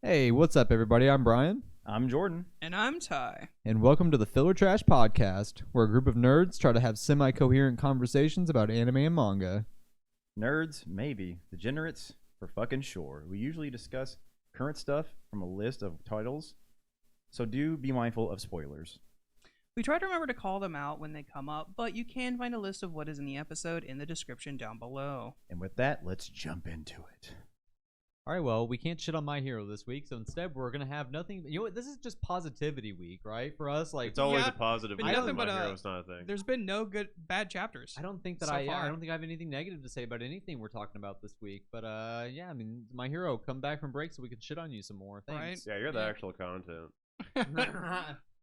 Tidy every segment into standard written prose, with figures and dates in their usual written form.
Hey, what's up, everybody? I'm Brian, I'm Jordan. And I'm Ty. and welcome to the Filler Trash Podcast, where a group of nerds try to have semi-coherent conversations about anime and manga. Nerds, maybe. Degenerates, for fucking sure. We usually discuss current stuff from a list of titles, so do be mindful of spoilers. We try to remember to call them out when they come up, but you can find a list of what is in the episode in the description down below. And with that, let's jump into it. All right, well, we can't shit on My Hero this week, so instead we're gonna have nothing. You know what? This is just positivity week, right? For us, like It's always Yeah, a positive. but week nothing when but, My Hero's not a thing. There's been no bad chapters. I don't think that so I far. don't think I have anything negative to say about anything we're talking about this week. But yeah, I mean, My Hero, come back from break so we can shit on you some more. Thanks. Yeah, you're the Yeah. actual content.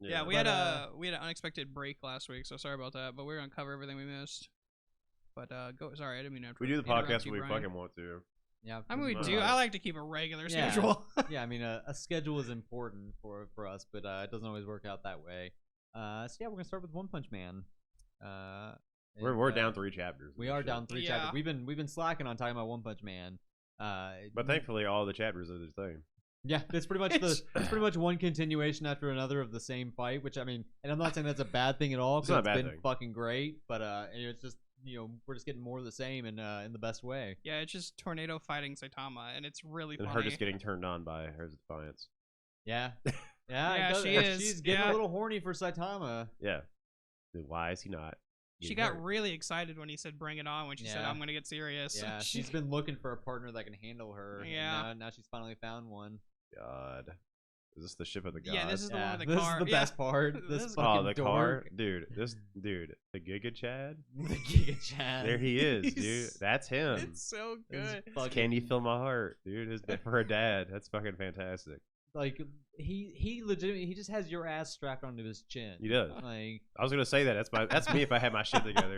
Yeah, we But, had an unexpected break last week, so sorry about that. But we're gonna cover everything we missed. But go. Sorry, I didn't mean to. We do the interrupt podcast you, when we Brian. fucking want to. Yeah, I mean, we pretty do. much. I like to keep a regular Yeah. schedule. Yeah, I mean, a schedule is important for us, but it doesn't always work out that way. So yeah, we're gonna start with One Punch Man. We're down 3 chapters. We are down 3 Yeah. chapters. We've been slacking on talking about One Punch Man. But thankfully, all the chapters are the same. yeah, it's pretty much it's pretty much one continuation after another of the same fight. Which I mean, and I'm not saying that's a bad thing at all. It's not a because bad been thing. fucking great. But it's just we're just getting more of the same in the best way. Yeah, it's just Tornado fighting Saitama, and it's really And funny. her just getting turned on by her defiance. Yeah, yeah, Yeah, it does- she is. She's getting Yeah. a little horny for Saitama. Yeah. Then why is he not? She getting got hurt? really excited when he said "Bring it on" when she said Yeah. "I'm gonna get serious." Yeah, she's been looking for a partner that can handle her. and Yeah. now she's finally found one. God. Is this the ship of the gods? Yeah, this is the Yeah, one with the this car. is the Yeah. best part. This This- fucking Oh, the car? dork. Dude, this dude, the Giga Chad? The Giga Chad. There he is, dude. He's- That's him. It's so It's good. fucking- Can you feel my heart, dude? His for a dad. That's fucking fantastic. Like he legitimately he just has your ass strapped onto his chin. He does. Like I was gonna say that. That's me if I had my shit together.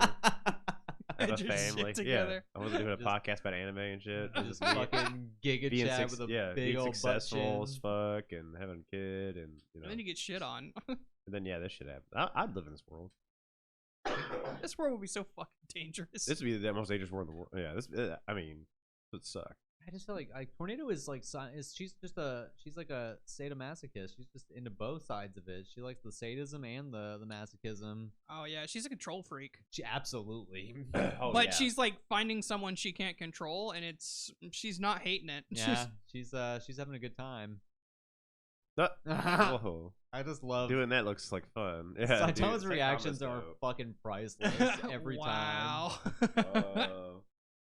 As a Had your shit family. Yeah. together. I wasn't doing a Just- podcast about anime and shit. It was just just me fucking Giga being, Chad with a big being old butt successful as chin. fuck and having a kid and you know. And then you get shit on. And then yeah, this shit happened. I'd live in this world. This world would be so fucking dangerous. This would be the most dangerous world in the world. Yeah, this. I mean, it would suck. I just feel like Tornado is like she's like a sadomasochist. She's just into both sides of it. She likes the sadism and the masochism. Oh yeah, she's a control freak. She absolutely. Oh, But yeah. she's like finding someone she can't control, and she's not hating it. Yeah, she's having a good time. Whoa. I just love Doing that looks like fun. Yeah, Saitama's dude, reactions Saitama's are dope. fucking priceless every wow.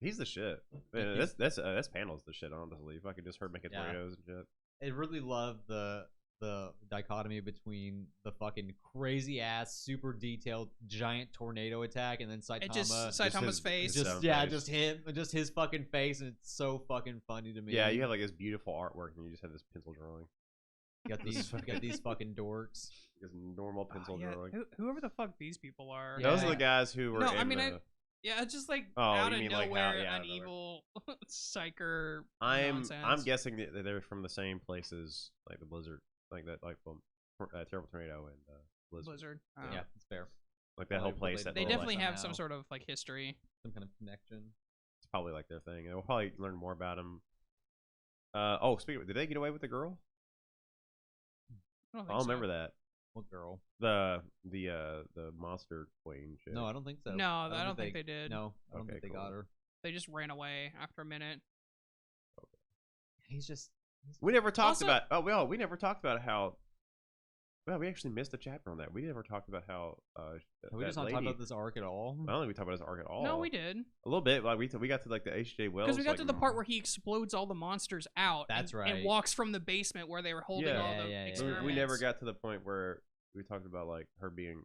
He's the shit. Like, Man, he's- that's panel's the shit. Honestly, if I could just heard making Yeah. tornadoes and shit. I really love the dichotomy between the fucking crazy ass, super detailed giant tornado attack, and then Saitama. It just his- Saitama's face. his just own yeah, face. just him, just his fucking face, and it's so fucking funny to me. Yeah, you have like this beautiful artwork, and you just have this pencil drawing. you got these fucking dorks. This normal pencil Yeah, drawing. whoever the fuck these people are. Yeah. Those are the guys who were. No, in I mean, the, Yeah, it's just like Oh, out you of mean like how- nowhere, yeah, an they're- evil psyker. I'm nonsense. guessing that they're from the same places, like the Blizzard, like that, like Terrible Tornado and Blizzard. Blizzard. Yeah, it's fair. Like that whole Probably place. related. That They little, definitely like, have some somehow. sort of like history. Some kind of connection. It's probably like their thing. And we'll probably learn more about them. Oh, speaking of, did they get away with the girl? I don't I think don't so. remember that. What girl? The monster queen shit. No, I don't think so. No, I don't think they did. No, I don't Okay, think they cool. got her. They just ran away after a minute. He's just. We never talked Also- about. Oh well, we never talked about how. Well, we actually missed a chapter on that. We never talked about how. Are we that just not lady, talking about this arc at all? I don't think we talked about his arc at all. No, we did. A little bit. Like we got to like the H.J. Wells. Because we got like, to the part where he explodes all the monsters out. That's and, right. And walks from the basement where they were holding Yeah. all Yeah, the yeah, yeah. experiments. we never got to the point where we talked about like her being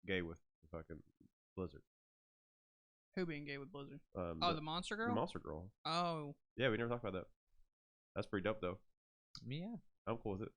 gay with the fucking Blizzard. Who being gay with Blizzard? The The monster girl? the monster girl. Oh, Yeah, we never talked about that. That's pretty dope though. Yeah. I'm cool with it.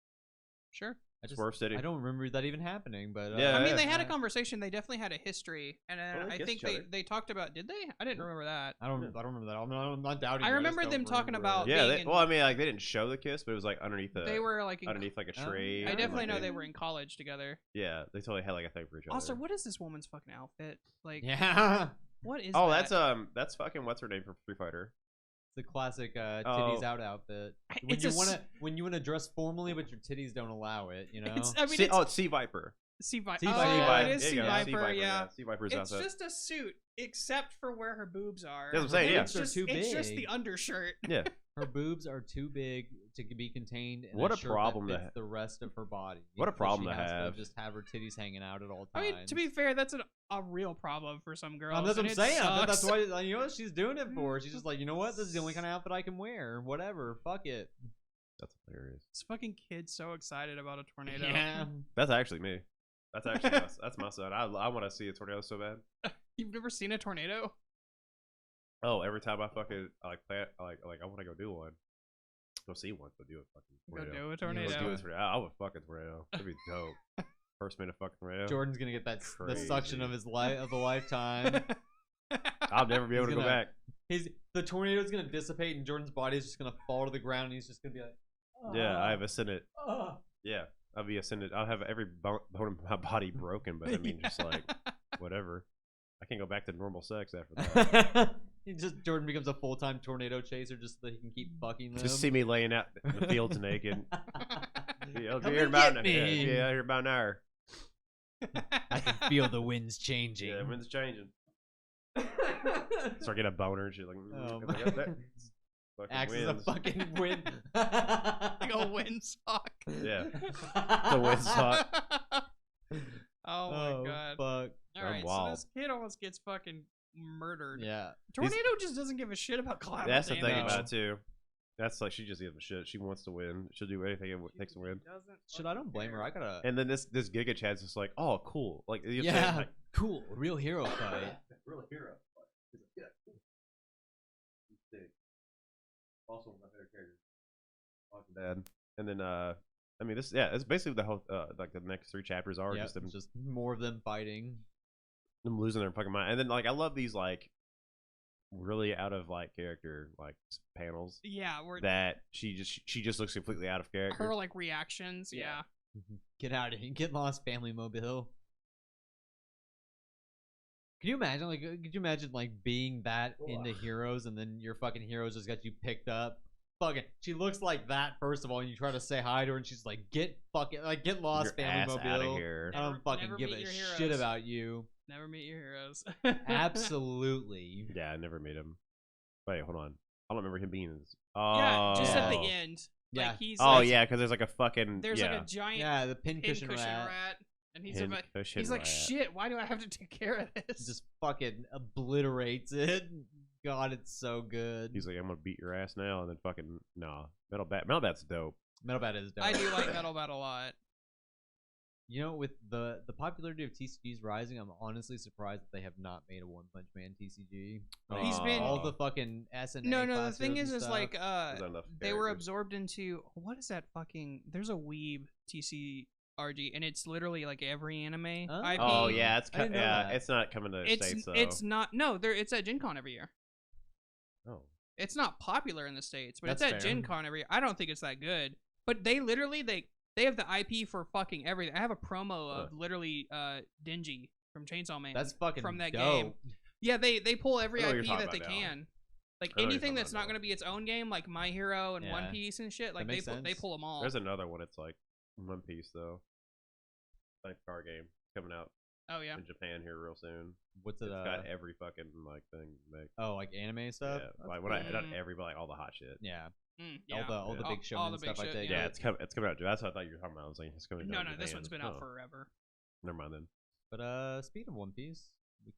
sure. Swerve City. I don't remember that even happening, but Yeah, I mean, yeah. they had a conversation. They definitely had a history, and Well, they I kissed think each other. they talked about. Did they? I didn't remember that. I don't remember that. I'm not doubting. I you, just remember don't them talking remember about- it. Yeah, being in- well, I mean, like they didn't show the kiss, but it was like underneath the. They were like. underneath like a Oh, tree. yeah. I and, definitely like, know they were in college together. Yeah, they totally had like a thing for each other. Also, what is this woman's fucking outfit? Like, Yeah. what is? Oh, that? that's fucking what's her name from Street Fighter? the classic titties out outfit. When you wanna dress formally, but your titties don't allow it. You know. It's Sea Viper. Sea Viper. Sea Oh, Viper. it is There Sea you go. Viper. Yeah. Sea Viper's It's outfit. just a suit, except for where her boobs are. That's what I'm saying, yeah. It's just, Too it's just big. the undershirt. Yeah. Her boobs are too big to be contained in What a shirt problem that to fits the rest of her body. What a So problem she to has have. just have her titties hanging out at all I times. mean, to be fair, that's a real problem for some girls. that's what I'm and it saying. I bet sucks. that's why you know what she's doing it for. She's just like, you know what? This is the only kind of outfit I can wear. Whatever. Fuck it. That's hilarious. This fucking kid's so excited about a tornado. Yeah. That's actually me. That's actually that's my son. I want to see a tornado so bad. You've never seen a tornado? Oh, every time I fucking like plan, I want to go do one. Go see one. Go do a fucking tornado. Go do a Go tornado. do a tornado. I would fucking tornado. That'd be dope. First minute fucking tornado. Jordan's gonna get that the suction of Crazy. his life of a lifetime. I'll never be able He's to go gonna- back. The tornado's gonna dissipate and Jordan's body is just gonna fall to the ground and he's just gonna be like, Yeah, I have ascended. "Ah." Yeah, I'll be ascended. I'll have every bone in my body broken, but I mean, just like whatever. I can't go back to normal sex after that. Jordan becomes a full-time tornado chaser just so that he can keep fucking them. Just see me laying out in the fields naked. Yeah, I'll be Come here and about get me. yeah, here about an hour. I can feel the winds changing. Yeah, wind's changing. Start getting a boner and shit like. Oh like, my- that fucking Acts as a winds. fucking wind. Like a windsock. Yeah, the windsock. Oh my god. Fuck. Alright, so wild. this kid almost gets fucking murdered. Yeah. Tornado just doesn't give a shit about collateral That's the thing damage. about it too. That's like she just gives a shit. She wants to win. She'll do anything it takes to win. Shit, I don't blame her. I gotta. And then this Giga Chad's just like, oh, cool. Like, you know what I'm Yeah. saying? Like, Cool. Real hero fight. real hero. He's like, yeah, cool. He's big. Also my favorite character. Awesome dad. And then I mean this it's basically the whole like the next 3 chapters are Yep, just them just more of them fighting. them losing their fucking mind. And then like I love these like really out of like character like panels Yeah, we're that she just looks completely out of character. her like reactions. Yeah. Yeah. Get out of here. Get lost, family mobile. Could you imagine like being that into heroes and then your fucking heroes just got you picked up? Fucking, she looks like that first of all, and you try to say hi to her, and she's like, "Get lost, Your family ass mobile. outta here." I don't fucking Never give meet a your shit heroes. about you." Never meet your heroes. Absolutely. Yeah, I never made him. Wait, hold on. I don't remember him being in this. Yeah, just at the Oh. end. Yeah. Like he's Oh like, yeah, because there's like a fucking there's yeah. like a giant Yeah, the pincushion pincushion rat. rat. And he's Pin about, cushion he's like, rat. shit, why do I have to take care of this? Just fucking obliterates it. God, it's so good. He's like, I'm gonna beat your ass now, and then fucking nah. Metal Bat's dope. Metal Bat is dope. I do like Metal Bat a lot. You know, with the popularity of TCGs rising, I'm honestly surprised that they have not made a One Punch Man TCG. Like, He's been- all the fucking SNA. No, the class thing heroes is and like, stuff. There's not enough they were characters. absorbed into, what is that fucking, there's a weeb TCRG, and it's literally like every anime Oh. IP. Oh yeah, it's I didn't know yeah, that. it's not coming to the States though. It's not, no, it's at Gen Con every year. Oh. It's not popular in the States, but That's it's at fair. Gen Con every year. I don't think it's that good. But they literally, they have the IP for fucking everything. I have a promo of literally Denji from Chainsaw Man. That's fucking from that dope. game. Yeah, they pull every I know what IP you're talking that they about now. can. Like I know what you're anything talking that's about not now. going to be its own game, like My Hero and One Yeah. Piece and shit. Like makes they sense. pull them all. There's another one. It's like One Piece though. Like car game coming out Oh yeah. in Japan here real soon. What's it? It's got every fucking like thing to make. Oh, like anime stuff. Yeah, That's like when I cool. not every, but like all the hot shit. Yeah, Yeah. all the Yeah. big All shonen the big stuff. I shit, take. Yeah, yeah. it's coming out. That's what I thought you were talking about. I was like, it's coming. No, out no, in this Japan. one's been out Oh, forever. Never mind then. But speaking of One Piece,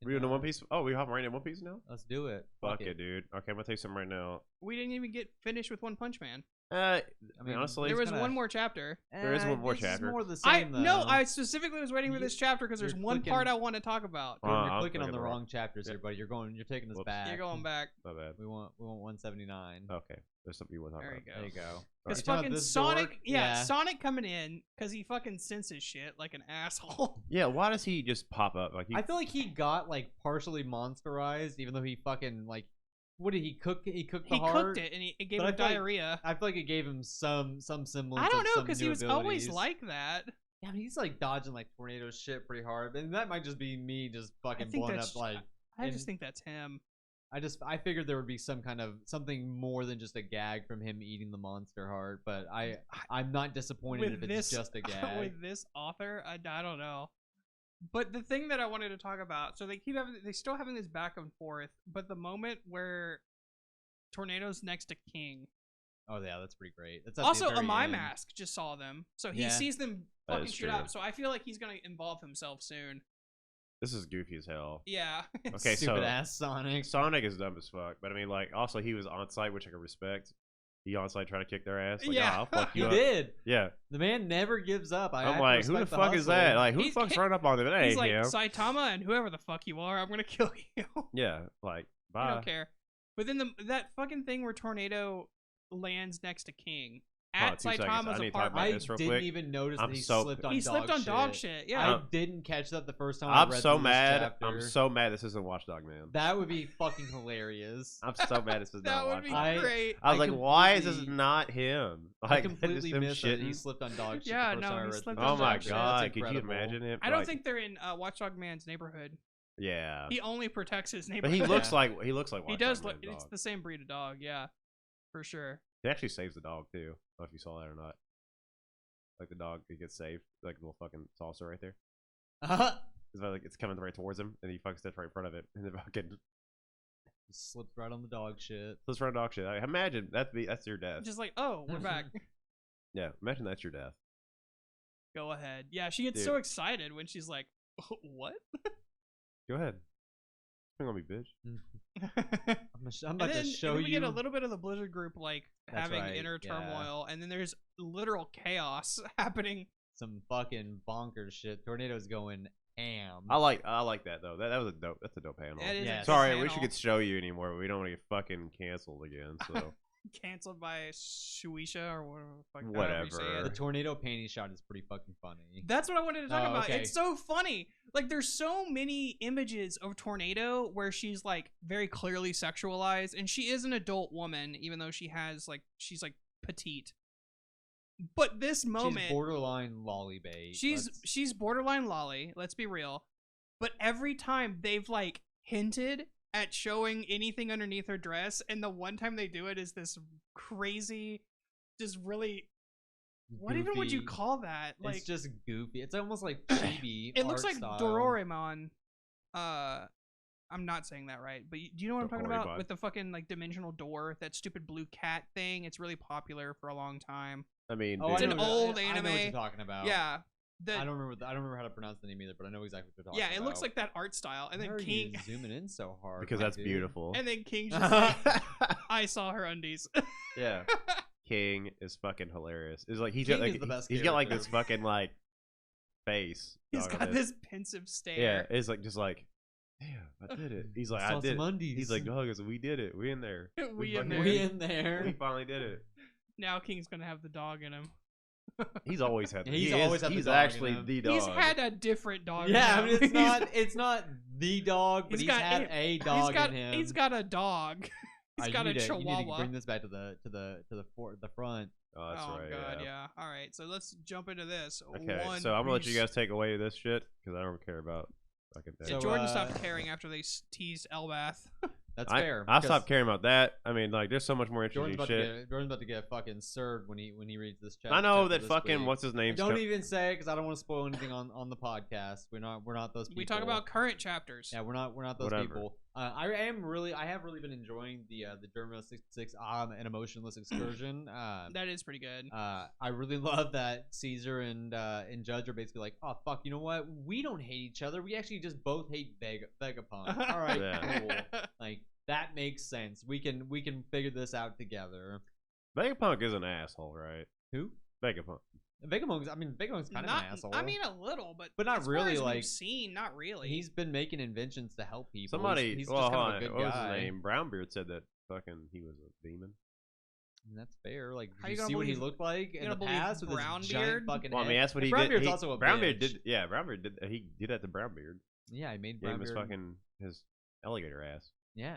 We doing the One Piece? Oh, we hopping right in One Piece now? Let's do it. Fuck it, dude. Okay, I'm gonna tell you something right now. We didn't even get finished with One Punch Man. I I mean, honestly, There was kinda- one more chapter. There is one more this is chapter. more the I same. no, though. I specifically was waiting for this chapter because there's You're one clicking- part I want to talk about. Jordan, you're I'm clicking on clicking the the wrong wrong- chapters Yeah. here, buddy. You're taking this Whoops. back. You're going back. my bad. We want 179. Okay, there's something you want to talk There about. you There you go. Because You talking about fucking this Sonic, dork? yeah, Sonic coming in because he fucking senses shit like an asshole. Yeah, why does he just pop up? Like he, I feel like he got like partially monsterized, even though he fucking like, what did he cook? He cooked the He heart. cooked it and it gave But I him feel like- diarrhea. I feel like it gave him some semblance. I don't of know some because he new was always abilities. like that. Yeah, I mean, he's like dodging like tornado shit pretty hard, and that might just be me just fucking think blowing that's- up like. I And- just think that's him. I figured there would be something more than just a gag from him eating the monster heart, but I'm not disappointed if it's just a gag. With this author, I don't know. But the thing that I wanted to talk about, so they still having this back and forth, but the moment where Tornado's next to King. Oh yeah, that's pretty great. That's at Also, the very Amai end. Mask just saw them, so he Yeah. sees them That fucking is shoot true. up. So I feel like he's gonna involve himself soon. This is goofy as hell. Yeah. Okay, Stupid so ass Sonic. Sonic is dumb as fuck, but I mean, like, also he was on site, which I can respect. He on site trying to kick their ass. Like, Yeah. I'll fuck He you up. did. Yeah. The man never gives up. I'm like, who the fuck is that? Like, who the He's- fuck's running up on them? It He's ain't like, him. Saitama and whoever the fuck you are, I'm gonna kill you. Yeah, like, I bye. don't care. But then that fucking thing where Tornado lands next to King Hold on, at 2 seconds. I Saitama's need to talk about apartment. I this real didn't quick. even notice I'm that he so slipped on He dog slipped on shit. dog shit. Yeah. I didn't catch that the first time I I'm read so through this mad. chapter. I'm so mad this isn't Watchdog Man. That would be fucking hilarious. I'm so mad this is that not would be Watchdog. great. I was I like, why is this completely- not him? I Like, completely just him missed that he shitting. slipped on dog shit. Yeah, the first no, time I he read slipped through on Oh this my dog shit. chapter. god, That's could you incredible. imagine him? I don't Like, think they're in Watchdog Man's neighborhood. Yeah. He only protects his But neighborhood. he looks Yeah. like he looks like He Watchdog does look. Man's It's dog. the same breed of dog. Yeah, for sure. He actually saves the dog too. I don't know if you saw that or not. Like the dog, he gets saved. Like a little fucking saucer right there. It's like it's coming right towards him, and he fucking steps right in front of it, and then fucking Just slipped right on the dog shit. let's run dog shit. Like, imagine that's your death. Just like, oh, we're back. Yeah, imagine that's your death. Go ahead. Yeah, she gets so excited when she's like, what? Go ahead. Hang on me, bitch. I'm about to show and then we you. get a little bit of the Blizzard group like That's having right, inner yeah. turmoil, and then there's literal chaos happening. Some fucking bonkers shit. Tornado's going ham. I like that though. That was a dope. That's a dope panel. That is Yeah. a good Sorry, I wish we panel. could show you anymore, but we don't want to get fucking canceled again. So Canceled by Shueisha or whatever. the fuck, however you Whatever. say it. The tornado panty shot is pretty fucking funny. That's what I wanted to talk Oh, about. okay. It's so funny. Like, there's so many images of Tornado where she's like very clearly sexualized, and she is an adult woman, even though she's like petite. But this moment, She's borderline lolly bait. she's borderline lolly. Let's be real. But every time they've like hinted at showing anything underneath her dress, and the one time they do it is this crazy, just really. What even would you goofy- call that? Like, it's just goofy. It's almost like chibi. it looks art like style. Dororemon. I'm not saying that right, but do you know what I'm talking about? Dororemon. With the fucking like dimensional door, that stupid blue cat thing. It's really popular for a long time. I mean, Oh, It's I an know what- old I know what anime. you're talking about. Yeah, I don't remember how to pronounce the name either, but I know exactly what you're talking yeah. about. It looks like that art style, and Why then are King, you zooming in so hard? because my that's dude? beautiful. and then King's just like, I saw her undies. Yeah. King is fucking hilarious. It's like he's King got like is the best he's got like character. this fucking like face. He's dog, on got this pensive stare. Yeah, it's like just like, damn, I did it. He's like, Saw I did. some It. undies. He's like, dog, we did it. We in there. We in fucking- there. we in there. We finally did it. Now King's gonna have the dog in him. He's always had. He's he always is, had the he's dog in actually him. the dog. He's had a different dog. in Yeah, I him. mean it's not the dog, but He's he's got had a dog in him. He's got a dog. He's You got a need to- You need to chihuahua. bring this back to the front. Oh, that's oh right. god, yeah. yeah. All right, so let's jump into this. Okay, One so I'm gonna let you Piece. guys take away this shit because I don't care about fucking things. Yeah, So, Jordan uh, stopped caring after they teased Elbath. That's I fair. I because stopped caring about that. I mean, like, there's so much more Jordan's interesting about, shit. Jordan's about to get fucking served when he reads this chapter. I know chapter that this fucking week. what's his name. Don't even say it because I don't want to spoil anything on the podcast. We're not those people. We talk about current chapters. Yeah, we're not those Whatever. people. I have really been enjoying the Derma 66 an emotionless excursion. That is pretty good. I really love that Caesar and Judge are basically like, oh fuck, you know what? We don't hate each other. We actually just both hate Vegapunk. All right, Yeah. cool. Like that makes sense. We can figure this out together. Vegapunk is an asshole, right? Who? Vegapunk. Vagapunk's kind of an asshole. I mean, a little, but not as far really, as we've like- seen, not really. he's been making inventions to help people. Somebody, he's well, just hold kind on. of a good What was guy. his name? Brownbeard said that fucking he was a demon. And that's fair. Like, How did you you gonna see what he believe- looked like you in the gonna believe past with his Brownbeard? giant fucking Well, I mean, head? that's what And he did. Brownbeard's He, also a Brownbeard bitch. did. Yeah, Brownbeard did. He did that to Brownbeard. Yeah, he made Gave him his Brownbeard. fucking his alligator ass. Yeah.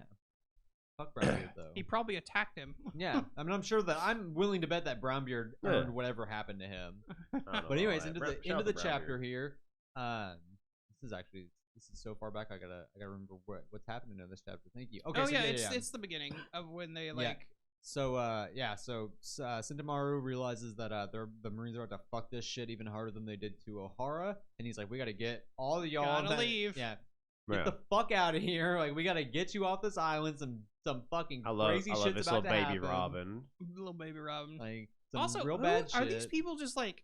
Fuck Brownbeard though. He probably attacked him. Yeah, I mean, I'm sure that I'm willing to bet that Brownbeard Yeah. earned whatever happened to him. I don't know But anyways, about into that. the Shout out to chapter Brownbeard. here. This is actually This is so far back. I gotta remember what's happening in this chapter. Thank you. Okay. Oh so yeah, it's the beginning of when they like. So Sindamaru realizes that the Marines are about to fuck this shit even harder than they did to Ohara, and he's like, we gotta get all of y'all. Gotta leave. Yeah. Get the fuck out of here! Like we gotta get you off this island. Some fucking crazy I love shit's this about little to baby happen. Robin. Little baby Robin. Like some Also, real bad shit. Are these people just like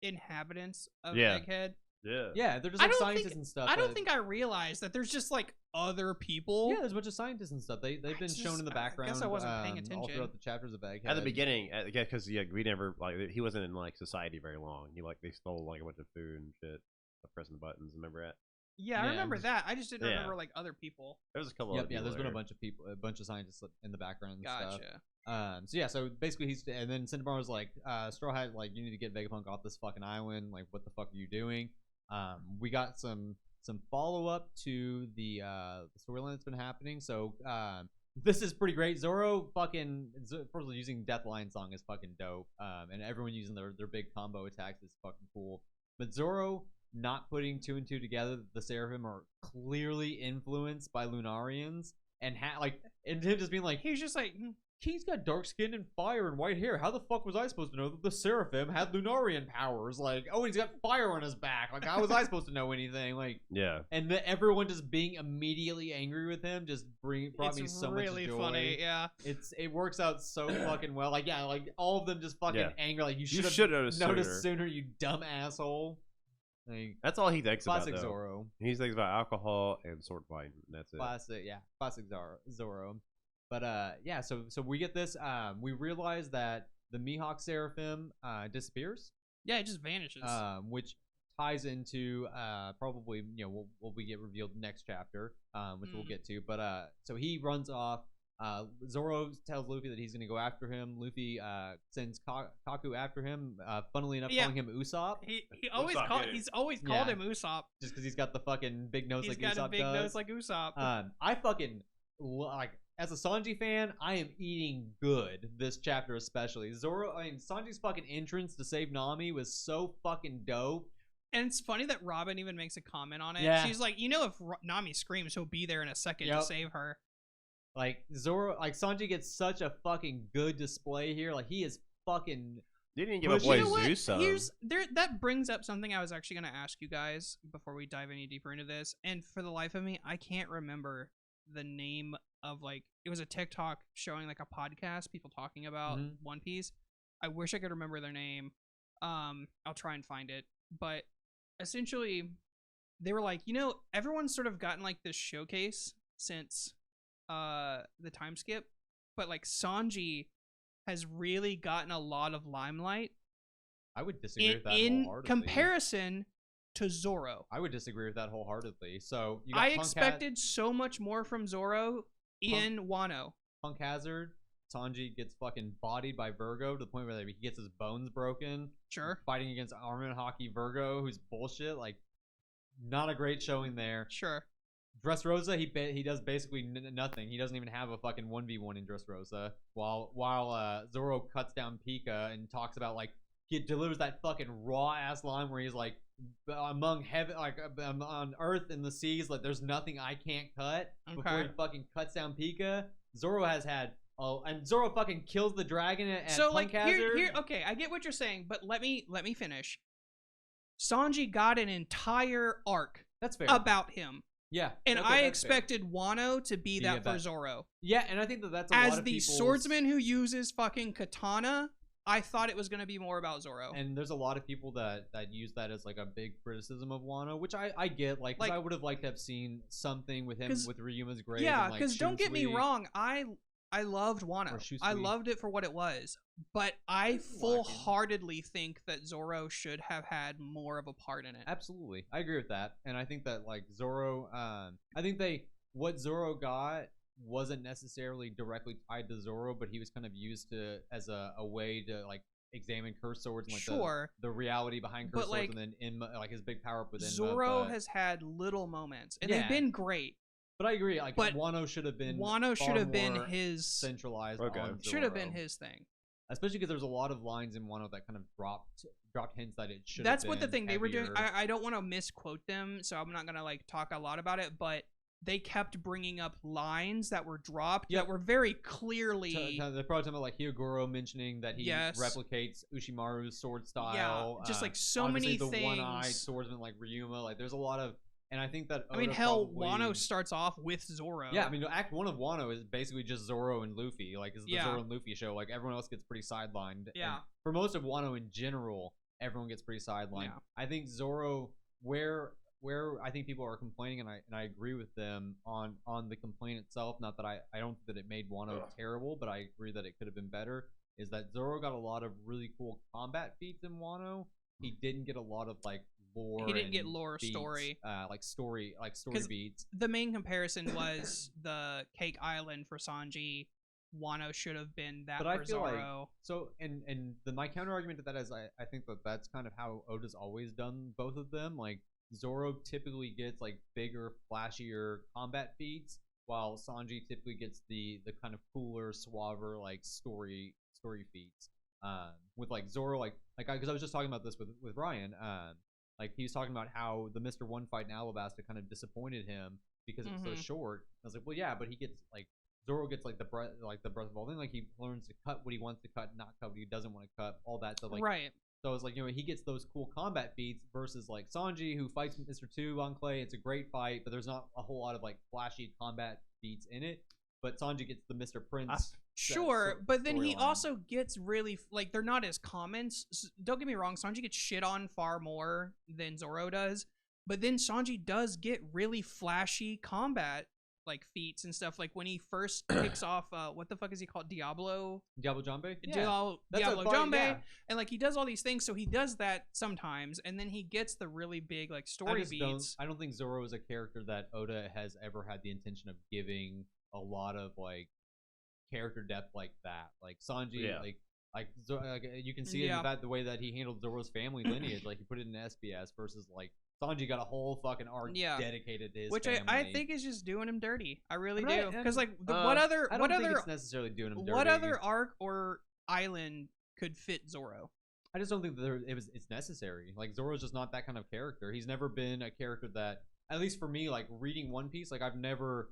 inhabitants of Yeah. Egghead? Yeah, they're just like scientists and stuff. I don't think I realized that there's just like other people. Yeah, there's a bunch of scientists and stuff. They've been shown in the background. I guess I wasn't paying all attention. throughout the chapters of Egghead. At the beginning, because we never he wasn't in like society very long. They stole like a bunch of food and shit, pressing the buttons. Remember that? Yeah, I remember that. I just didn't Yeah. remember like other people. There was a couple. Yeah, there's been a bunch of people, a bunch of scientists in the background and stuff. Gotcha. So basically and then Cinderbar's like, Straw Hat, like, you need to get Vegapunk off this fucking island. Like, what the fuck are you doing? We got some follow up to the storyline that's been happening. So this is pretty great. Zoro fucking first of all, using Deathline song is fucking dope. And everyone using their big combo attacks is fucking cool. But Zoro not putting two and two together, the Seraphim are clearly influenced by Lunarians, and and him just being like, he's just like, he's got dark skin and fire and white hair. How the fuck was I supposed to know that the Seraphim had Lunarian powers? Like, oh, and he's got fire on his back. Like, how was I supposed to know anything? Like, yeah. And everyone just being immediately angry with him just brought me so much joy. It's really funny, yeah. It works out so fucking well. Like, yeah, like all of them just fucking angry. Like, you should have noticed sooner, you dumb asshole. Like, that's all he thinks about. Classic Zoro. He thinks about alcohol and sword fighting. And that's it. Classic Zoro. But so we get this. We realize that the Mihawk Seraphim disappears. Yeah, it just vanishes. Which ties into probably what we get revealed next chapter, which we'll get to. But so he runs off. Zoro tells Luffy that he's going to go after him. Luffy sends Kaku after him. Funnily enough, calling him Usopp. He's always called him Usopp just because he's got the fucking big nose like Usopp does. He's got a big nose like Usopp. I fucking like. As a Sanji fan, I am eating good this chapter especially. Sanji's fucking entrance to save Nami was so fucking dope. And it's funny that Robin even makes a comment on it. Yeah. She's like, if Nami screams, he'll be there in a second to save her. Like, Sanji gets such a fucking good display here. Like, he is fucking... Didn't even give a boy Zeus. That brings up something I was actually going to ask you guys before we dive any deeper into this. And for the life of me, I can't remember the name of, like, it was a TikTok showing like a podcast, people talking about One Piece. I wish I could remember their name. I'll try and find it. But essentially, they were like, everyone's sort of gotten like this showcase since the time skip, but like Sanji has really gotten a lot of limelight. I would disagree with that in wholeheartedly. comparison to Zoro. I would disagree with that wholeheartedly. So you got I expected so much more from Zoro in Wano. Punk Hazard, Sanji gets fucking bodied by Virgo to the point where he gets his bones broken. Sure. Fighting against Armin Hockey Virgo, who's bullshit. Like, not a great showing there. Sure. Dressrosa, he does basically nothing. He doesn't even have a fucking 1v1 in Dressrosa. While Zoro cuts down Pika and talks about, like, delivers that fucking raw ass line where he's like, among heaven, like on earth and the seas, like there's nothing I can't cut. Before he fucking cuts down Pika. Zoro has had and Zoro fucking kills the dragon at so Punk like Hazard. here okay, I get what you're saying, but let me finish. Sanji got an entire arc that's fair about him. Yeah, and I expected Wano to be that for Zoro. Yeah, and I think that's as the swordsman who uses fucking katana. I thought it was going to be more about Zoro. And there's a lot of people that use that as like a big criticism of Wano, which I get. Like I would have liked to have seen something with him with Ryuma's grave. Yeah, because don't get me wrong, I loved Wano. I loved it for what it was. But I full-heartedly think that Zoro should have had more of a part in it. Absolutely. I agree with that. And I think that like Zoro, I think what Zoro got wasn't necessarily directly tied to Zoro, but he was kind of used to as a way to like examine cursed swords and like the reality behind cursed swords, and then in like his big power up within Zoro has had little moments, and they've been great. But I agree, like Wano should have been his centralized. Should have been his thing. especially because there's a lot of lines in Wano that kind of dropped hints that it should. That's what the thing they were doing. heavier. I don't want to misquote them, so I'm not gonna like talk a lot about it, but they kept bringing up lines that were dropped that were very clearly. They're probably talking about like Hyogoro mentioning that he replicates Ushimaru's sword style. Yeah, just like so many the things. one-eyed swordsman like Ryuma. Like there's a lot of, and I think that. I mean, hell, Wano starts off with Zoro. Yeah, I mean, Act 1 of Wano is basically just Zoro and Luffy. Like, it's the Zoro and Luffy show. Like, everyone else gets pretty sidelined. Yeah. And for most of Wano in general, everyone gets pretty sidelined. Yeah. I think Zoro, where I think people are complaining, and I agree with them on the complaint itself. Not that I don't think that it made Wano terrible, but I agree that it could have been better. Is that Zoro got a lot of really cool combat feats in Wano. He didn't get a lot of like lore. He didn't get lore beats, story. story beats. The main comparison was the Cake Island for Sanji. Wano should have been that but for I feel Zoro. Like, so, and my counter argument to that is I think that that's kind of how Oda's always done both of them. Like, Zoro typically gets like bigger, flashier combat feats, while Sanji typically gets the kind of cooler, suaver like story feats. With like Zoro, because I was just talking about this with Ryan. Like he was talking about how the Mr. One fight in Alabasta kind of disappointed him because it was so short. I was like, well, yeah, but he gets like Zoro gets like the breath of all thing. Like he learns to cut what he wants to cut, not cut what he doesn't want to cut, all that stuff. Like, right. So it's like, you know, he gets those cool combat feats versus like Sanji, who fights Mr. 2 on Clay. It's a great fight, but there's not a whole lot of like flashy combat feats in it. But Sanji gets the Mr. Prince. Sure, but then he also gets really like they're not as common. Don't get me wrong, Sanji gets shit on far more than Zoro does, but then Sanji does get really flashy combat like feats and stuff. Like when he first kicks off, what the fuck is he called? Diablo Jambe? Diablo Jambe, and like he does all these things. So he does that sometimes, and then he gets the really big like story beats. I don't think Zoro is a character that Oda has ever had the intention of giving a lot of like character depth like that. Like Sanji, like you can see it in the way that he handled Zoro's family lineage. Like he put it in SBS versus like Sanji got a whole fucking arc dedicated to his family. I think is just doing him dirty. I really do. Because like what other think it's necessarily doing him dirty. What other arc or island could fit Zoro? I just don't think that it's necessary. Like Zoro's just not that kind of character. He's never been a character that, at least for me, like reading One Piece, like I never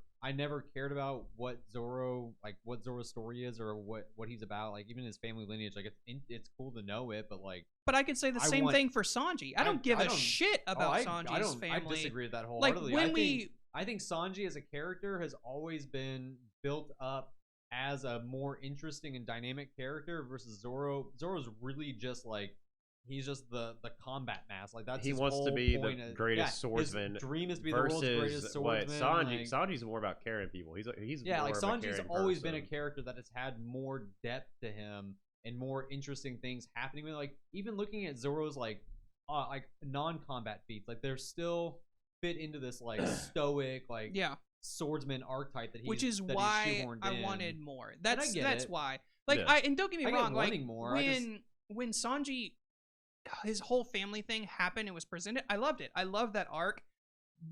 cared about what Zoro's story is or what he's about. Like even his family lineage, like it's cool to know it, but like. But I could say the same thing for Sanji. I don't give a shit about Sanji's family. I disagree with that wholeheartedly. Like I think Sanji as a character has always been built up as a more interesting and dynamic character versus Zoro. Zoro's really just like. He's just the combat mass. Like that's he his wants whole to be point the greatest swordsman. His dream is to be the world's greatest swordsman. Sanji's more about carrying people. He's yeah, more like of a Sanji's always person. been a character that has had more depth to him and more interesting things happening with. Like even looking at Zoro's like non-combat feats, like they're still fit into this like stoic like swordsman archetype that which is why I wanted more. That's why. Like and don't get me wrong. Like more. when Sanji. His whole family thing happened and was presented. I loved it. I loved that arc.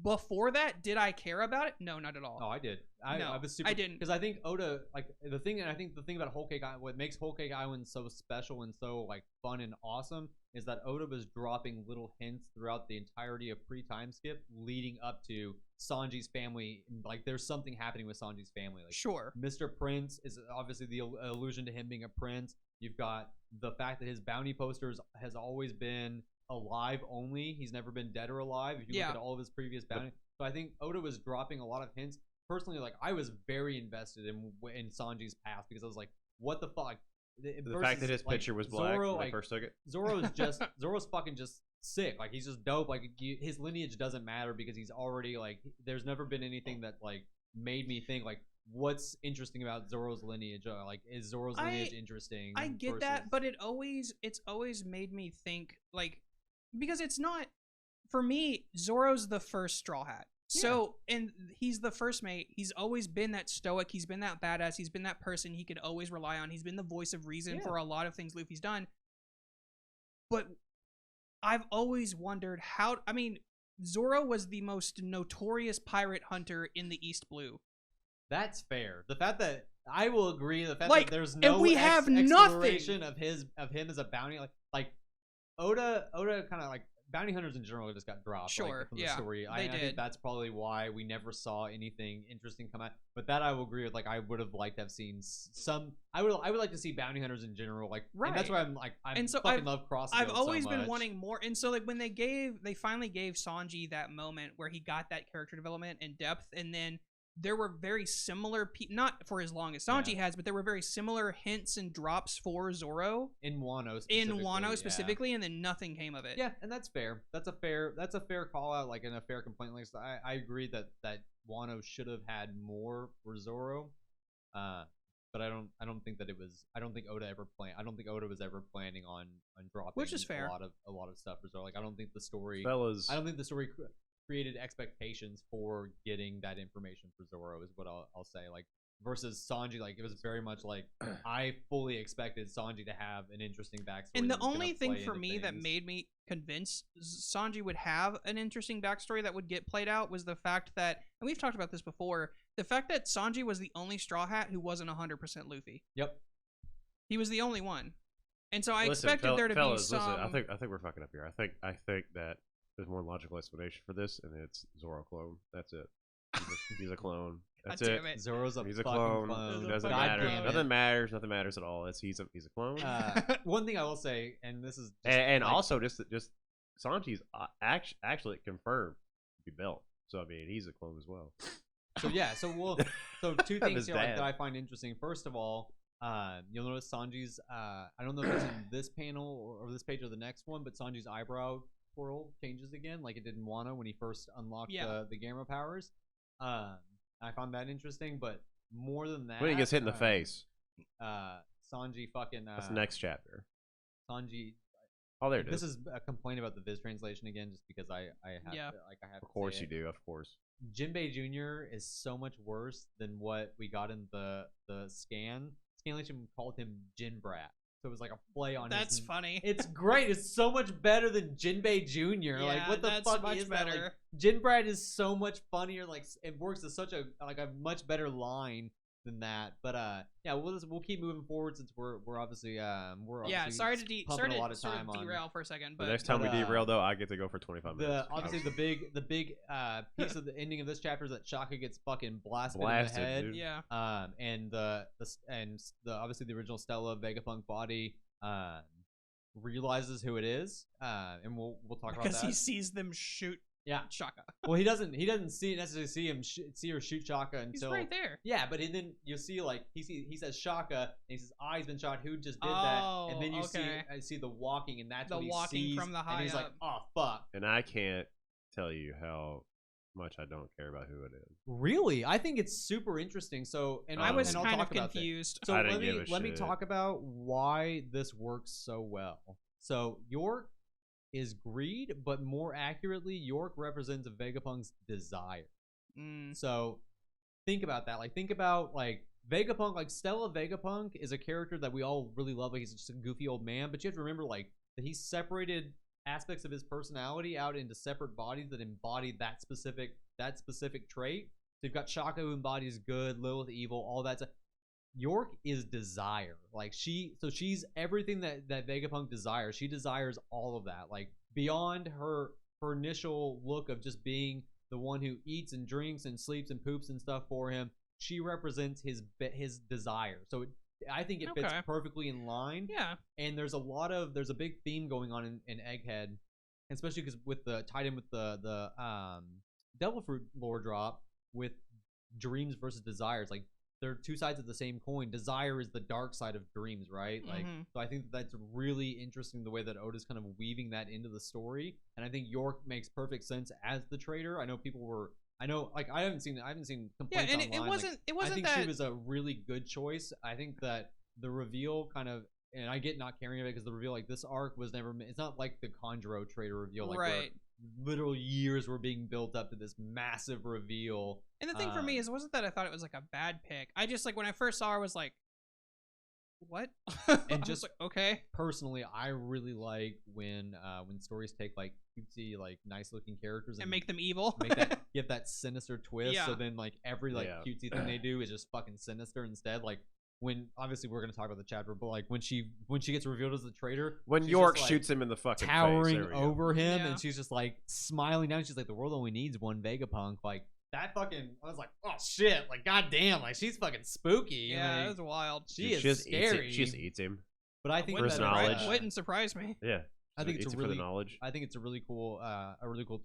Before that, did I care about it? No, not at all. Oh, I did. I was super. I didn't because I think Oda like the thing, and I think the thing about Whole Cake Island, what makes Whole Cake Island so special and so like fun and awesome is that Oda was dropping little hints throughout the entirety of pre-time skip, leading up to Sanji's family. Like there's something happening with Sanji's family. Like sure, Mr. Prince is obviously the allusion to him being a prince. You've got the fact that his bounty posters has always been alive only. He's never been dead or alive. If you look at all of his previous bounty. So I think Oda was dropping a lot of hints. Personally, like I was very invested in Sanji's past because I was like, what the fuck? The fact that his picture was black when I first took it. Zoro's fucking just sick. Like he's just dope. Like his lineage doesn't matter because he's already like, there's never been anything that like made me think like, what's interesting about Zoro's lineage? Like, is Zoro's lineage interesting? I get that, but it's always made me think like, because it's not for me. Zoro's the first Straw Hat, so and he's the first mate. He's always been that stoic. He's been that badass. He's been that person he could always rely on. He's been the voice of reason for a lot of things Luffy's done. But I've always wondered how. I mean, Zoro was the most notorious pirate hunter in the East Blue. That's fair. The fact that I will agree. The fact Like, that there's if no we have exploration of him as a bounty, like Oda kind of like bounty hunters in general just got dropped. Sure, like, from the yeah, story. I did. think that's probably why we never saw anything interesting come out. But that I will agree with. Like, I would have liked to have seen some. I would like to see bounty hunters in general. Like, and that's why I'm like, And so fucking love Cross. I've always so been much. wanting more. And so like when they finally gave Sanji that moment where he got that character development and depth, and then there were very similar, not for as long as Sanji has, but there were very similar hints and drops for Zoro in Wano specifically, and then nothing came of it. Yeah, and that's fair. That's a fair call out, like, and a fair complaint. Like, I agree that Wano should have had more for Zoro, but I don't think that it was. I don't think Oda was ever planning on dropping, which is fair, a lot of stuff for Zoro. Like, I don't think the story created expectations for getting that information for Zoro is what I'll say. Like, versus Sanji, like, it was very much like I fully expected Sanji to have an interesting backstory. And the only thing for me that made me convinced Sanji would have an interesting backstory that would get played out was the fact that, and we've talked about this before, the fact that Sanji was the only Straw Hat who wasn't 100% Luffy. Yep. He was the only one. And so I expected there to be some... I think we're fucking up here. I think that there's more logical explanation for this, and it's Zoro clone. That's it. He's a clone. That's it. Zoro's he's a clone. It doesn't matter. Nothing matters. Nothing matters at all. He's a clone. One thing I will say, and this is also just Sanji's actually confirmed to be built. So I mean, he's a clone as well. So yeah, so two things here that I find interesting. First of all, you'll notice Sanji's I don't know if it's in this panel or this page or the next one, but Sanji's eyebrow twirl changes again, like it did in Wano when he first unlocked the Gamma powers. I found that interesting, but more than that, when he gets hit in the face, Sanji fucking. That's the next chapter. Sanji. Oh, there it is. This is a complaint about the Viz translation again, just because I have to, Of course you do. Of course. Jinbei Jr. is so much worse than what we got in the scanlation called him Jin Brat. So it was like a play on That's funny. It's great. It's so much better than Jinbei Jr. Yeah, like, what the fuck much is better. that? Like, Jin Brat is so much funnier. Like, it works as such a much better line than that. But yeah, we'll keep moving forward since we're obviously sorry to derail for a second. But the next time we derail, though, I get to go for 25 minutes. Obviously, the big piece of the ending of this chapter is that Shaka gets fucking blasted in the head. Dude. Yeah. And the obviously the original Stella Vegapunk body realizes who it is. And we'll talk about that because he sees them shoot. Yeah, Shaka. Well, he doesn't necessarily see her shoot Shaka until he's right there. Yeah, but then you'll see, like, he says Shaka and he says, "He's been shot. Who just did that?" And then you see the walking, and that's the what he walking sees, from the high and he's up. like, "Oh fuck!" And I can't tell you how much I don't care about who it is. Really, I think it's super interesting. So, and I was and I'll kind talk of about confused. So let me shit. talk about why this works so well. So York is greed, but more accurately, York represents Vegapunk's desire. So think about that. Like, think about, like, Vegapunk, like Stella Vegapunk is a character that we all really love. Like, he's just a goofy old man, but you have to remember, like, that he separated aspects of his personality out into separate bodies that embodied that specific trait. So you've got Shaka, who embodies good, Lilith evil, all that stuff. York is desire. Like, she's everything that Vegapunk desires. She desires all of that. Like, beyond her initial look of just being the one who eats and drinks and sleeps and poops and stuff for him, she represents his desire. So I think it fits perfectly in line. Yeah. And there's a big theme going on in Egghead, especially because tied in with the Devil Fruit lore drop with dreams versus desires. Like, they're two sides of the same coin. Desire is the dark side of dreams, right? Like, so I think that's really interesting the way that Oda's kind of weaving that into the story. And I think York makes perfect sense as the traitor. I know I haven't seen complaints online. It wasn't I think that she was a really good choice. I think that the reveal kind of, and I get not caring about it because the reveal, like, this arc was never, it's not like the Conjuro traitor reveal, like, where literal years were being built up to this massive reveal. And the thing for me is, it wasn't that I thought it was like a bad pick. I just, like, when I first saw her, I was like, what? And I was just like, okay. personally, I really like when stories take like cutesy, like nice looking characters And make them evil. give that sinister twist. So Yeah. then like every like Yeah. cutesy thing they do is just fucking sinister instead. Like when obviously we're gonna talk about the chapter, but like when she gets revealed as the traitor, When she's York just, like, shoots him in the fucking towering face. There we go. over him, Yeah. and she's just like smiling down. She's like, the world only needs one Vegapunk. Like that fucking. I was like, oh shit! Like goddamn! Like she's fucking spooky. Yeah, like, that was wild. she Dude, is she just eats scary. it. She just eats him. But I think Wouldn't For his that knowledge. Wouldn't surprise me. Yeah. I think Eats it's a it for really the knowledge. I think it's a really cool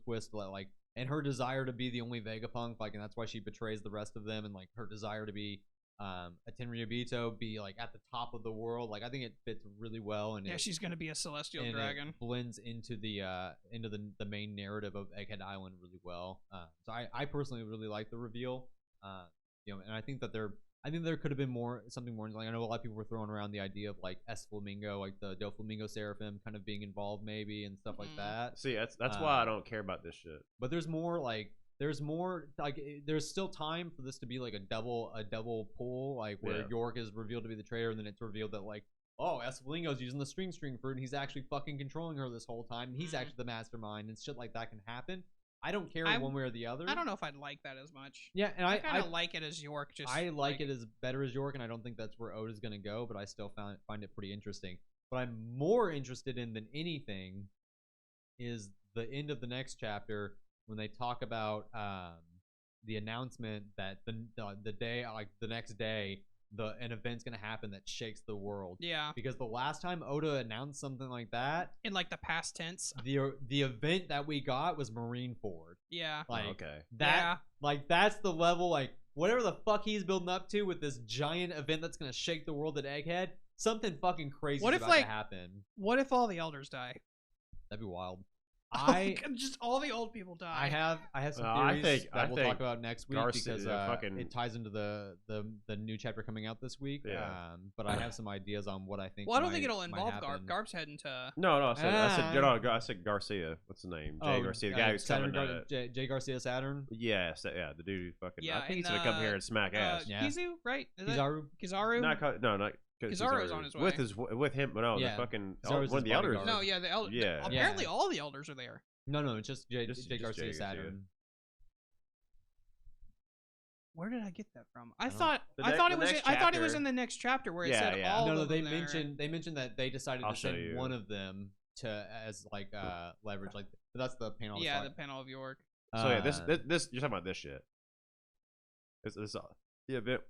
twist that like and her desire to be the only Vegapunk, like, and that's why she betrays the rest of them, and like her desire to be a Tenryubito, be like at the top of the world. Like I think it fits really well, and Yeah, it, she's gonna be a celestial and dragon. it blends into the main narrative of Egghead Island really well. So I personally really like the reveal. And I think that there could have been something more. Like I know a lot of people were throwing around the idea of like S Flamingo, like the Doflamingo Seraphim, kind of being involved maybe and stuff like that. See, that's why I don't care about this shit. But there's more like there's still time for this to be like a double pull, like where Yeah. York is revealed to be the traitor, and then it's revealed that like, oh, Esflingo's using the string fruit, and he's actually fucking controlling her this whole time, and he's actually the mastermind, and shit like that can happen. I don't care one way or the other. I don't know if I'd like that as much. Yeah, and I kind of like it as York. Just I like it as better as York, and I don't think that's where Oda's gonna go, but I still find it pretty interesting. What I'm more interested in than anything is the end of the next chapter when they talk about the announcement that the day, like the next day, an event's gonna happen that shakes the world. Yeah. Because the last time Oda announced something like that, In like the past tense. the event that we got was Marineford. Yeah. Like Okay. that's the level, like whatever the fuck he's building up to with this giant event that's gonna shake the world at Egghead. Something fucking crazy What is if, about to like, happen. What if all the elders die? That'd be wild. Just all the old people die. I have some I theories think- that I we'll think talk about next week Garcia because fucking- it ties into the new chapter coming out this week. Yeah. But I have some ideas on what I think. Well, I don't think it'll might involve Garp. happen. Garp's heading to. No, I Ah. said Garcia. What's his name? Jay Oh, Garcia. The guy who's Saturn coming to. Jay Garcia Saturn. Yeah, the dude who fucking. Yeah, I think he's and, gonna come here and smack ass. Yeah. Kizu, right? Is that Kizaru. Kizaru? Not Kizaru's on his way. with him. No, Yeah. the fucking Kizaru's one of his the elders. bodyguard. No, yeah, the elder. Yeah. Apparently, Yeah. all the elders are there. No, it's just Jay Just Garcia Jay Garcia. Saturn. Where did I get that from? I don't- thought The I ne- thought the it was next I thought it was chapter- in the next chapter where it Yeah, said yeah. all No, of they them there. mentioned that they decided I'll to show send you. one of them to as like leverage. Like that's the panel. I was Yeah, the talking- panel of York. So yeah, this Uh, you're talking about this shit. This the event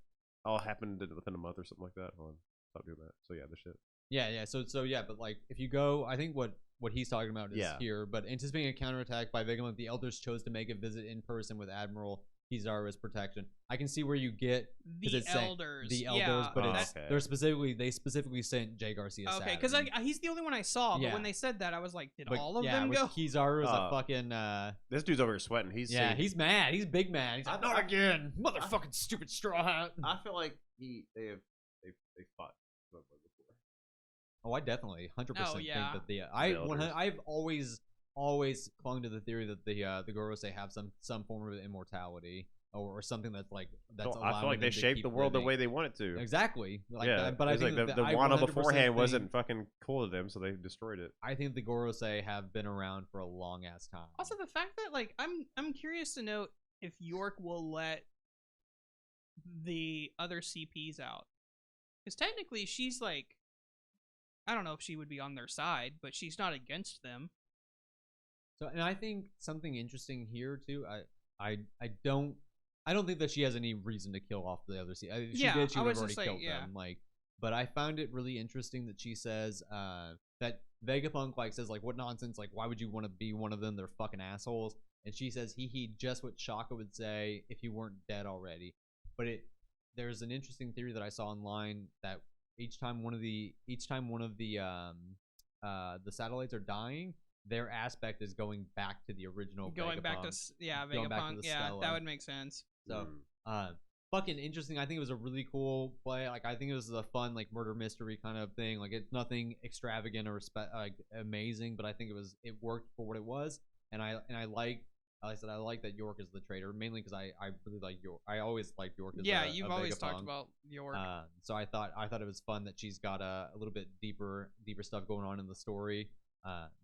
all happened within a month or something like that. Hold on, stop doing that. So yeah, this shit. Yeah. So yeah, but like if you go, I think what he's talking about is Yeah. here. But anticipating a counterattack by Vegapunk, the elders chose to make a visit in person with Admiral Kizaru's protection. I can see where you get The it's saying elders. the elders, yeah, but Oh, it's okay. they specifically sent Jay Garcia. okay, because he's the only one I saw. But Yeah. when they said that, I was like, did But all of yeah, them with go? Kizaru is a Oh. fucking This dude's over here sweating. He's he's mad. He's big mad. He's like, I- not again, motherfucking stupid straw hat. I feel like they fought before. Oh, I definitely 100% Oh, yeah. think that The elders. I've always clung to the theory that the Gorosei have some form of immortality or something that's like that's. So I feel allowing like they them to shaped keep the world the living. way they want it to. Exactly. Like yeah, that, but I it's think like that the I Wano 100% beforehand think- wasn't fucking cool to them, so they destroyed it. I think the Gorosei have been around for a long ass time. Also, the fact that like I'm curious to know if York will let the other CPs out, because technically she's like, I don't know if she would be on their side, but she's not against them. So, and I think something interesting here too. I don't think that she has any reason to kill off the other C. If she Yeah, did, she I would was have already just like, killed yeah. them. Like, but I found it really interesting that she says that Vegapunk like says like, what nonsense? Like, why would you want to be one of them? They're fucking assholes. And she says he just what Shaka would say if he weren't dead already. But there's an interesting theory that I saw online that each time one of the satellites are dying, their aspect is going back to the original. Going back to Vegapunk. Going back to Vegapunk. the Yeah, Stella. that would make sense. So, fucking interesting. I think it was a really cool play. Like, I think it was a fun, like, murder mystery kind of thing. Like, it's nothing extravagant or amazing, but I think it worked for what it was. And I like like I said, I like that York is the traitor, mainly because I really like York. I always liked York. As Yeah, a you've always Vegapunk. talked about York. So I thought it was fun that she's got a little bit deeper stuff going on in the story.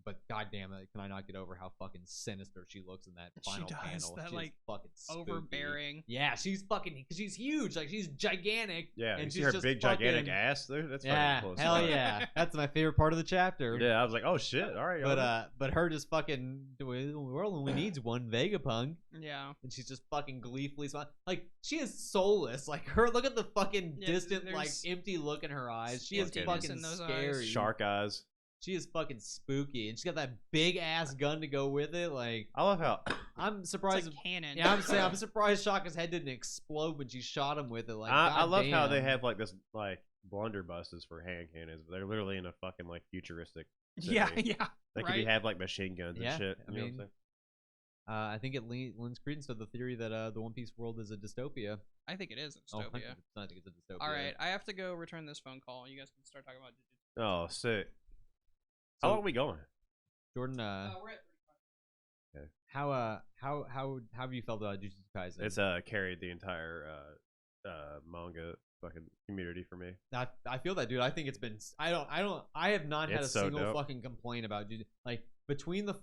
But goddamn it, can I not get over how fucking sinister she looks in that final panel? That She's like fucking spooky. overbearing. Yeah, she's fucking because she's huge, like she's gigantic. Yeah, and you see she's her just big fucking, gigantic ass there. That's yeah, fucking close. hell yeah, that's my favorite part of the chapter. Yeah, I was like, oh shit, all right. But her just fucking the world only needs one Vegapunk, Yeah. and she's just fucking gleefully smiling. Like she is soulless. Like her, look at the fucking Yeah, distant, like there's empty look in her eyes. She is emptiness fucking in those eyes. scary. Shark eyes. She is fucking spooky, and she's got that big ass gun to go with it. Like I love how I'm It's surprised. like canon. Yeah, I'm surprised Shaka's head didn't explode when she shot him with it. Like I love how they goddamn. have like this like blunderbusses for hand cannons, but they're literally in a fucking like futuristic. Yeah, city. yeah. They could right? have like machine guns Yeah, and shit. I You know what I'm mean, saying? I think it lends credence to the theory that the One Piece world is a dystopia. I think it is a Oh, dystopia. 100% I think it's a dystopia. All right, I have to go return this phone call. You guys can start talking about Jujutsu. Oh, sick. So- How long are we going? Jordan, We're at 35. how have you felt about Jujutsu Kaisen? It's carried the entire manga fucking community for me. I feel that, dude. I think it's been. I have not had a It's so single dope. fucking complaint about Jujutsu. Like between the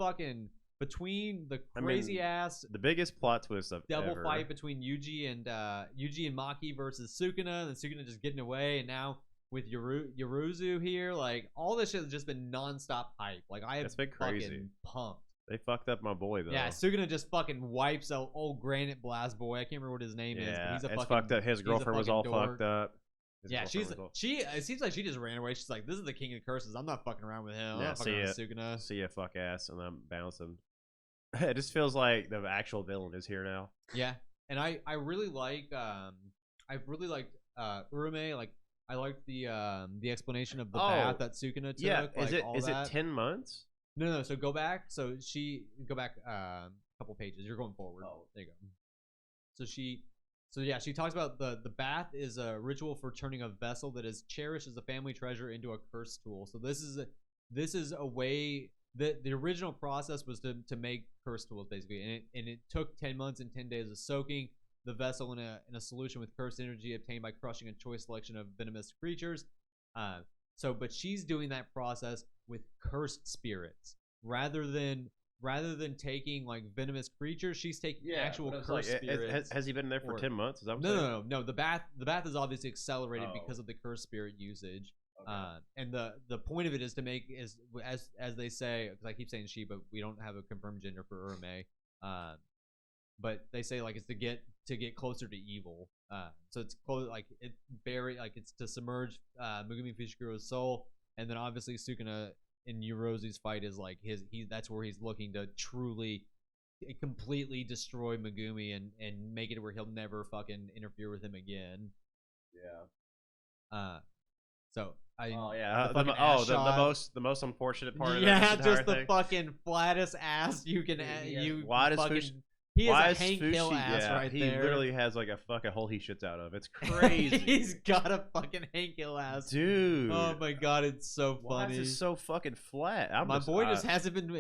crazy ass The biggest plot twist of double ever. fight between Yuji and Maki versus Sukuna, and then Sukuna just getting away, and now with Yoruzu here, like all this shit has just been nonstop hype. Like I have It's been crazy. fucking pumped. They fucked up my boy though. Yeah, Sukuna just fucking wipes out old Granite Blast boy. I can't remember what his name is, but Yeah, he's a it's fucking fucked up. His he's a girlfriend was all fucking dork. fucked up. His Yeah, girlfriend was all- it seems like she just ran away. She's like, this is the king of curses. I'm not fucking around with him. I'm Yeah, not fucking see around it. with Sukuna. See ya, fuck ass, and I'm bouncing. It just feels like the actual villain is here now. Yeah, and I really like Urume. Like I liked the explanation of the Oh, bath that Sukuna took. Yeah, like, all is that. it 10 months? No. So go back. So go back a couple pages. You're going forward. Oh. There you go. She talks about the bath is a ritual for turning a vessel that is cherished as a family treasure into a cursed tool. So this is a way that the original process was to make cursed tools basically, and it took 10 months and 10 days of soaking the vessel in a solution with cursed energy obtained by crushing a choice selection of venomous creatures. But she's doing that process with cursed spirits rather than taking like venomous creatures. She's taking actual but it's cursed like, spirits. has he been there for or- 10 months? Is that what I'm saying? No. The bath is obviously accelerated Oh. because of the cursed spirit usage. Okay. And the point of it is to make is as they say, because I keep saying she, but we don't have a confirmed gender for Urume. But they say like it's to get closer to evil. So it's close, like it it's to submerge Megumi Fushiguro's soul, and then obviously Sukuna in Yorozu's fight is like that's where he's looking to truly completely destroy Megumi and make it where he'll never fucking interfere with him again. Yeah. So I Oh yeah. the fucking ass The shot. most unfortunate part of yeah, this entire just the thing. fucking flattest ass you can you Why does fucking. Fush- He Why is a is Hank Fushi- Hill ass yeah, right he there. literally has like a fucking hole he shits out of. It's crazy. He's got a fucking Hank Hill ass. Dude. Oh my god, it's so Why funny. is it so fucking flat? My boy just hasn't been.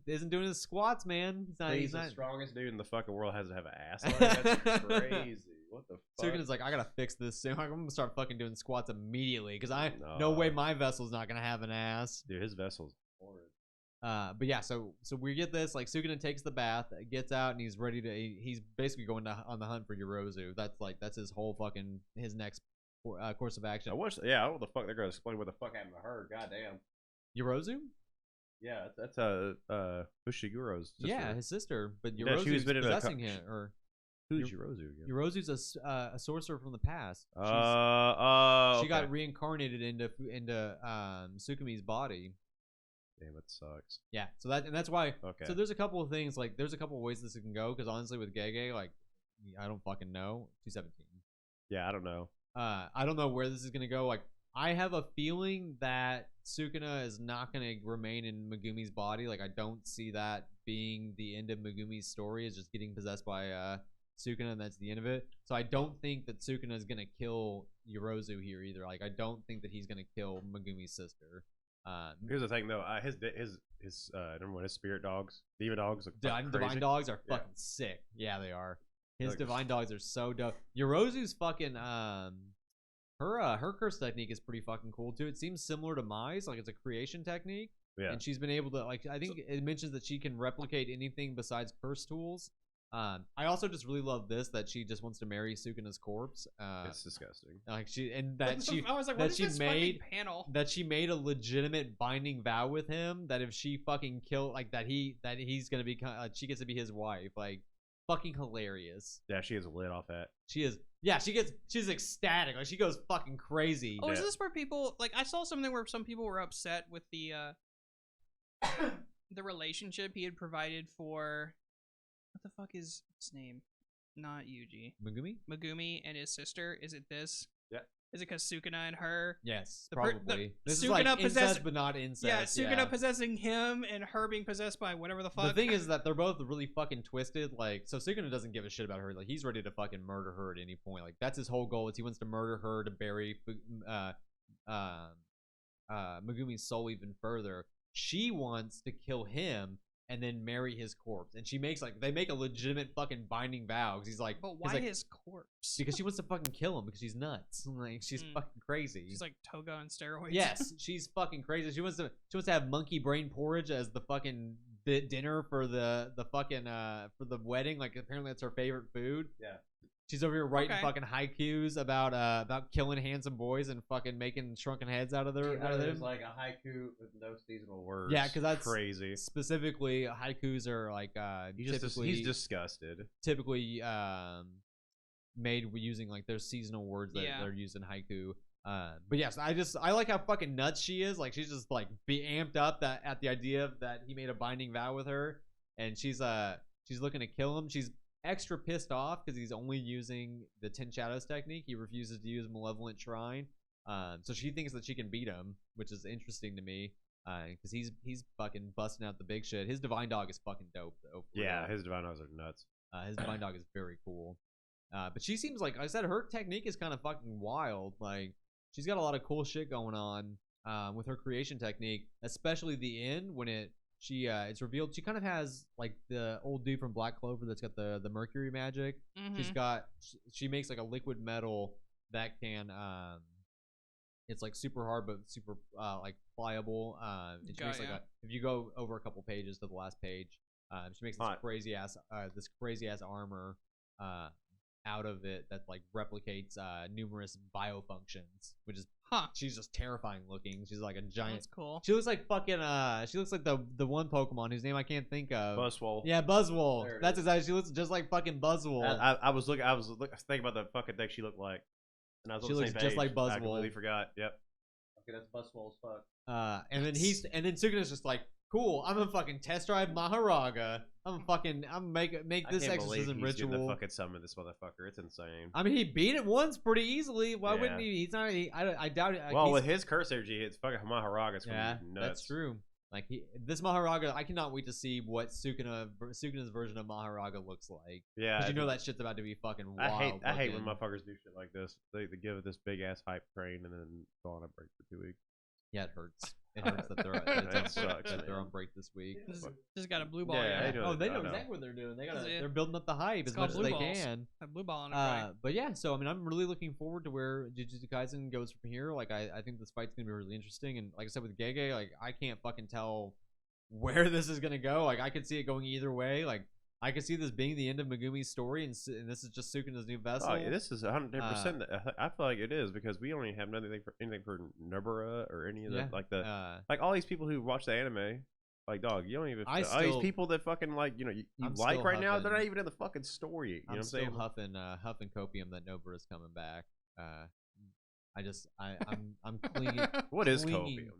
Isn't doing his squats, man. He's the not. strongest dude in the fucking world. Has to have an ass. Like, that's crazy. What the fuck? Sukuna's like, I gotta fix this soon. I'm gonna start fucking doing squats immediately because no way my vessel's not gonna have an ass. Dude, his vessel's horrid. But yeah, so we get this like Sukuna takes the bath, gets out, and he's ready to. He's basically going on the hunt for Yorozu. That's his whole fucking his next course of action. I wish. Yeah, I don't know what the fuck they're gonna explain what the fuck happened to her. Goddamn. Yorozu? Yeah, that's Fushiguro's sister. Yeah, his sister. But Yeah, she was Yorozu's been in a possessing him. Or Who's Yorozu again? Yorozu's a sorcerer from the past. She Okay. got reincarnated into Sukumi's body. Damn, it sucks. Yeah, so that's why. Okay. So there's a couple of things like there's a couple of ways this can go because honestly with Gege like I don't fucking know. 217. Yeah, I don't know. I don't know where this is gonna go. Like I have a feeling that Sukuna is not gonna remain in Megumi's body. Like I don't see that being the end of Megumi's story. Is just getting possessed by Sukuna, and that's the end of it. So I don't think that Sukuna is gonna kill Yorozu here either. Like I don't think that he's gonna kill Megumi's sister. Here's the thing, though. His number one, his spirit dogs, demon dogs, look fucking divine crazy. dogs are fucking sick. Yeah, they are. His Like- divine dogs are so dope. Yorozu's fucking her curse technique is pretty fucking cool too. It seems similar to Mai's, like it's a creation technique. Yeah. And she's been able to, like, I think it mentions that she can replicate anything besides curse tools. I also just really love this, that she just wants to marry Sukuna's corpse. It's disgusting. Like she and that she I was like, that what is she this made- fucking panel? that she made a legitimate binding vow with him that if she fucking kill, like that he's gonna be she gets to be his wife. Like fucking hilarious. Yeah, she is lit off that. She is. Yeah, she's ecstatic. Like she goes fucking crazy. Oh, is Yeah. this where people like? I saw something where some people were upset with the the relationship he had provided for. What the fuck is his name? Not Yuji. Megumi and his sister. Is it this? Yeah. Is it because Sukuna and her? Yes, The per- probably. the This is Sukuna like incest, possessed- but not incest. Yeah, Sukuna possessing him and her being possessed by whatever the fuck. The thing is that they're both really fucking twisted. Like, so Sukuna doesn't give a shit about her. Like, he's ready to fucking murder her at any point. Like, that's his whole goal. Is he wants to murder her to bury Megumi's soul even further. She wants to kill him and then marry his corpse. And she makes they make a legitimate fucking binding vow. 'Cause he's like, but he's why like, his corpse? because she wants to fucking kill him because she's nuts. Like, she's fucking crazy. She's like Toga on steroids. Yes, she's fucking crazy. She wants to have monkey brain porridge as the fucking dinner for the fucking for the wedding. Like apparently that's her favorite food. Yeah. She's over here writing Okay. fucking haikus about killing handsome boys and fucking making shrunken heads out of them. like a haiku with no seasonal words. Yeah, 'cause that's crazy. Specifically, haikus are like He's disgusted. typically made using like their seasonal words that Yeah. they're used in haiku. But yes, I like how fucking nuts she is. Like she's just like be amped up at the idea that he made a binding vow with her, and she's looking to kill him. She's extra pissed off because he's only using the 10 Shadows technique. He refuses to use Malevolent Shrine. So she thinks that she can beat him, which is interesting to me. Because he's fucking busting out the big shit. His divine dog is fucking dope though. for Yeah, real. his divine dogs are nuts. His divine dog is very cool. But she seems like I said, her technique is kind of fucking wild. Like she's got a lot of cool shit going on with her creation technique, especially the end when it's revealed she kind of has like the old dude from Black Clover that's got the mercury magic. Mhm. She makes like a liquid metal that can it's like super hard but super like pliable. And she makes like if you go over a couple pages to the last page, she makes this crazy ass armor out of it that like replicates numerous biofunctions, which is she's just terrifying looking. She's like a giant. That's cool. She looks like fucking she looks like the one Pokemon whose name I can't think of. Buzzwole. Yeah, Buzzwole. There it That's is. exactly. She looks just like fucking Buzzwole. I was thinking about the fucking thing she looked like, and I was on She the looks same just page. like I Buzzwole. completely forgot. Yep. Okay, that's Buzzwole as fuck. And then Sukuna's just like, cool. I'm gonna fucking test drive Maharaga. I'm make this I can't believe exorcism he's getting ritual. to fucking summon this motherfucker. It's insane. I mean, he beat it once pretty easily. Why Yeah. wouldn't he? He's not. I doubt it. Like, Well, he's- with his curse energy, it's fucking Maharaga's yeah, gonna be nuts. that's true. Like this Maharaga, I cannot wait to see what Sukuna's version of Maharaga looks like. Yeah, Because you know that shit's about to be fucking wild. I hate when looking. motherfuckers do shit like this. They give it this big ass hype train and then go on a break for 2 weeks. Yeah, it hurts. It hurts that That sucks, they're man. on break this week. Just got a blue ball. Yeah, Yeah, I know. Oh, they I know know. exactly what they're doing. Yeah. They're building up the hype It's as much called as they blue balls. can. a blue ball on it. Right. But yeah, so I mean, I'm really looking forward to where Jujutsu Kaisen goes from here. Like, I think this fight's gonna be really interesting. And like I said with Gege, like I can't fucking tell where this is gonna go. Like I could see it going either way. Like I could see this being the end of Megumi's story, and this is just Sukuna's new vessel. Oh, yeah, this is 100%. I feel like it is because we don't even have anything for Nobara or any of the like all these people who watch the anime. Like, dog, you don't even. All these people that fucking like you I'm like still right now, they're not huffing. even in the fucking story. You know what I'm still saying? huffing copium that Nobara's coming back. I'm clinging. What is clinging- copium?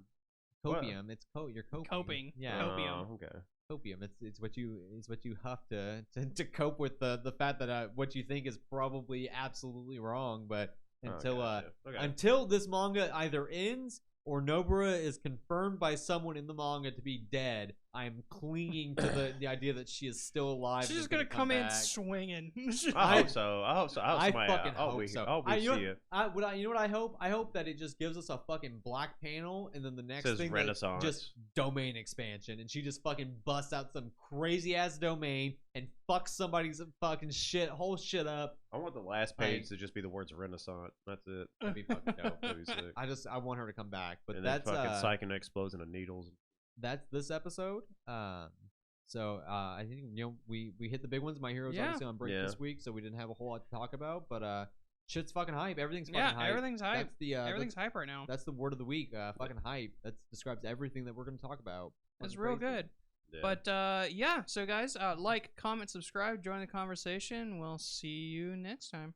Copium. It's you're coping. Coping. Yeah. Copium. Oh, okay. Copium. It's what you huff to cope with the fact that what you think is probably absolutely wrong, but until Gotcha. Okay. until this manga either ends or Nobara is confirmed by someone in the manga to be dead, I am clinging to the idea that she is still alive. She's and just gonna come back. in swinging. I hope so. I hope so. I somebody- fucking I hope we, so. I hope we you know see it. you know what I hope? I hope that it just gives us a fucking black panel, and then the next Says thing Renaissance. just domain expansion, and she just fucking busts out some crazy ass domain and fucks somebody's fucking whole shit up. I want the last page to just be the words Renaissance. That's it. That'd be fucking dope. That'd be sick. I want her to come back, but And then that's fucking Psyche explodes into needles. that's this episode. So I think we hit the big ones. My Hero's Yeah. obviously on break Yeah. this week, so we didn't have a whole lot to talk about. But shit's fucking hype. Everything's fucking Yeah, hype. everything's hype. That's the Everything's hype right now. that's the word of the week. Fucking hype. That describes everything that we're gonna talk about. It's Fucking real crazy. good. Yeah. But yeah, so guys, like, comment, subscribe, join the conversation. We'll see you next time.